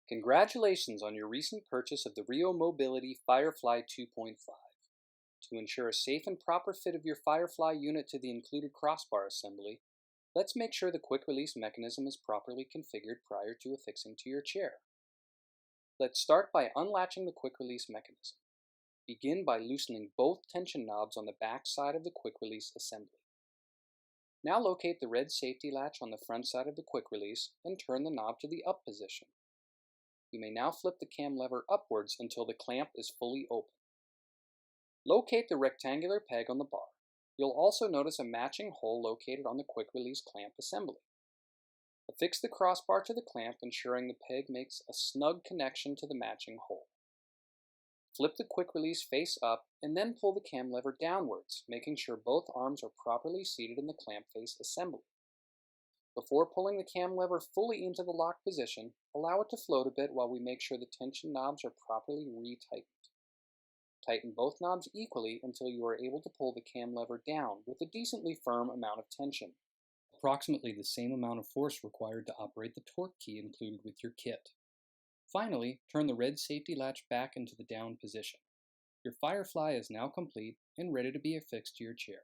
Congratulations on your recent purchase of the Rio Mobility Firefly 2.5. To ensure a safe and proper fit of your Firefly unit to the included crossbar assembly, let's make sure the quick release mechanism is properly configured prior to affixing to your chair. Let's start by unlatching the quick release mechanism. Begin by loosening both tension knobs on the back side of the quick release assembly. Now locate the red safety latch on the front side of the quick release and turn the knob to the up position. You may now flip the cam lever upwards until the clamp is fully open. Locate the rectangular peg on the bar. You'll also notice a matching hole located on the quick release clamp assembly. Affix the crossbar to the clamp, ensuring the peg makes a snug connection to the matching hole. Flip the quick release face up and then pull the cam lever downwards, making sure both arms are properly seated in the clamp face assembly. Before pulling the cam lever fully into the lock position, allow it to float a bit while we make sure the tension knobs are properly re-tightened. Tighten both knobs equally until you are able to pull the cam lever down with a decently firm amount of tension, approximately the same amount of force required to operate the torque key included with your kit. Finally, turn the red safety latch back into the down position. Your Firefly is now complete and ready to be affixed to your chair.